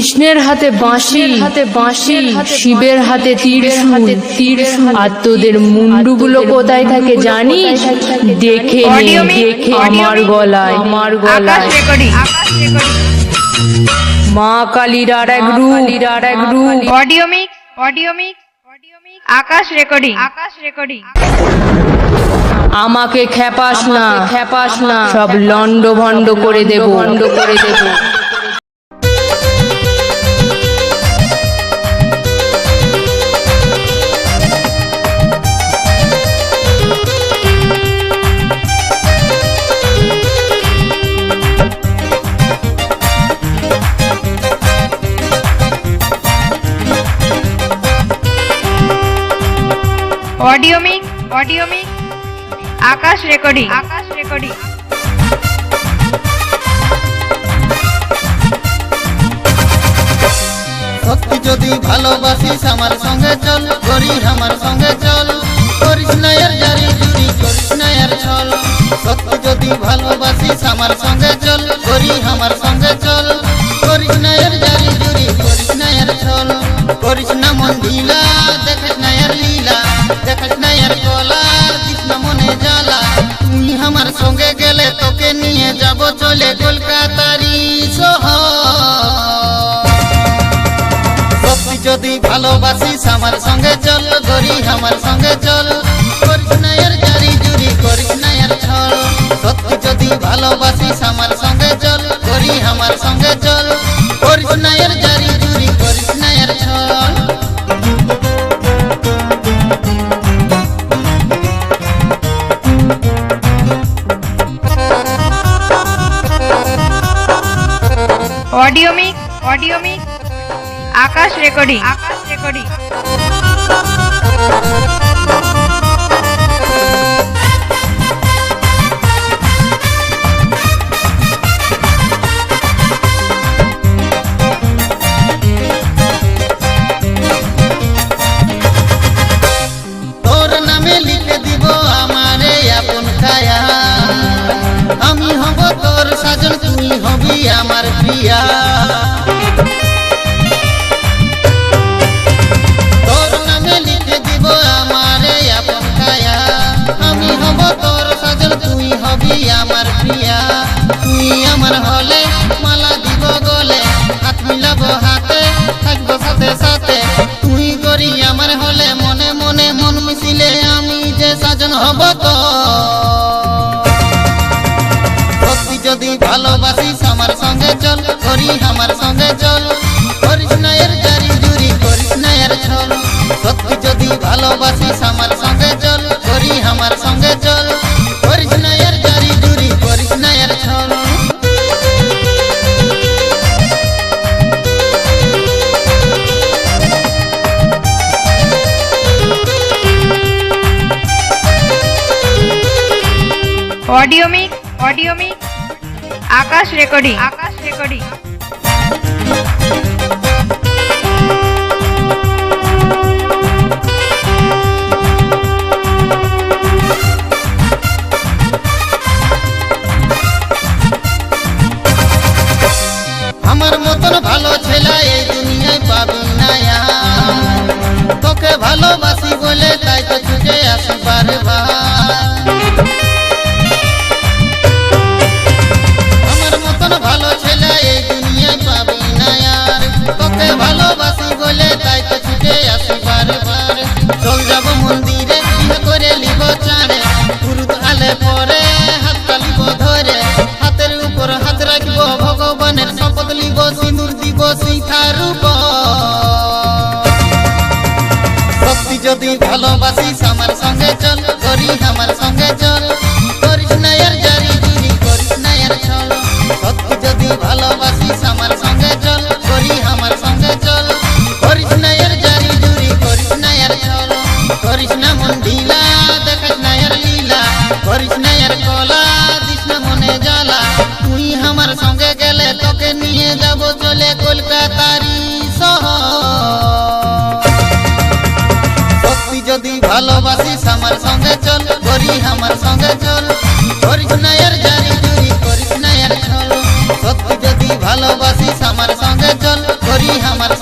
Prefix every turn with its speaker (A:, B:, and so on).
A: কৃষ্ণের হাতে বাঁশি শিবের হাতে ত্রিশূল আর তোদের মুন্ডুগুলো কোথায় থাকে জানিস? দেখে আমার গলায় মা কালীর আর এক রূপ।
B: অডিও মিক্স আকাশ রেকর্ডিং
A: আমাকে খেপাস না সব লন্ড ভন্ড করে দেব।
B: অডিও মিক্স আকাশ রেকর্ডিং
C: সত্যি যদি ভালোবাসিস আমার সঙ্গে চল, করি আমার সঙ্গে চল, করিস না এর জারি জুরি, করিস না এর ছল। সত্যি যদি ভালোবাসিস আমার সঙ্গে চল, করি আমার সঙ্গে চল, করিস না এর জারি জুরি, করিস না এর ছল। করিস না মন ঢিলা, দেখিস না এর লীলা, দেখিস না এর কলার, দিস না মনে জ্বালা। তুই আমার সঙ্গে গেলে তোকে নিয়ে যাব চলে কলকাতারি শহর। সত্যি যদি ভালোবাসিস আমার সঙ্গে চল, করি আমার সঙ্গে চল, করিস না এর জারি জুরি, করিস না এর ছল। সত্যি যদি ভালোবাসিস আমার সঙ্গে চল, করি আমার সঙ্গে চল, করিস না এর জারি জুরি, করিস না এর ছল।
B: অডিও মিক্স আকাশ রেকর্ডিং
C: তোর নামে লিখে দিব আমারে আপন কায়া, আমি হব তোর সাজন, তুই হবি আমার প্রিয়া। তোর নামে লিখে দিব আমারে আপন কায়া, আমি হব তোর সাজন, তুই হবি আমার প্রিয়া। তুই আমার হলে মালা দিব গলে, হাত মিলাবো হাতে, থাকবো সাথে সাথে। তুই করি আমার হলে মনে মনে মন মিশিলে আমি যে সাজন হব তো। সত্যি যদি ভালোবাসিস আমার সঙ্গে চল, করি আমার সঙ্গে চল, করিস না এর জারি জুরি, করিস না এর ছল। সত্যি যদি ভালোবাসিস আমার সঙ্গে চল, করি আমার সঙ্গে চল, করিস না এর জারি জুরি, করিস না এর ছল।
B: অডিও মিক্স আকাশ রেকর্ডিং
C: আমার মতন ভালো ছেলে এই দুনিয়ায় পাবি না আর। তোকে ভালোবাসি বলে তাই তো ছুটে আসি বারবার। আমার মতন ভালো ছেলে এই দুনিয়ায় পাবি না আর। তোকে ভালোবাসি বলে তাই তো ছুটে আসি বারবার। চল যাব মন্দিরে, বিয়ে করে লিব চাঁড়ে, গুরুদ আলে পরে হাত তালিব ধরে, হাতের উপর হাত রাখব, ভগবানের শপথ লিব, সিঁদুর দিব সিঁথার উপর। সত্যি যদি ভালোবাসিস আমার সঙ্গে চল, করি আমার সঙ্গে চল, করিস না এর জারি জুরি, করিস না এর ছল। সত্যি যদি ভালোবাসিস আমার সঙ্গে চল, করি আমার সঙ্গে চল, করিস না এর জারি জুরি, করিস না এর ছল। করিস না মন ঢিলা, দেখাস না এর লীলা, করিস না এর কলা, দিস না মনে জ্বালা। তুই আমার সঙ্গে গেলে তোকে নিয়ে যাব চলে কলকাতারি শহর। সত্যি যদি ভালোবাসিস আমার সঙ্গে চল, করি আমার সঙ্গে চল, করিস না এর জারি জুরি, করিস না এর ছল। সত্যি যদি ভালোবাসিস আমার সঙ্গে চল, আমার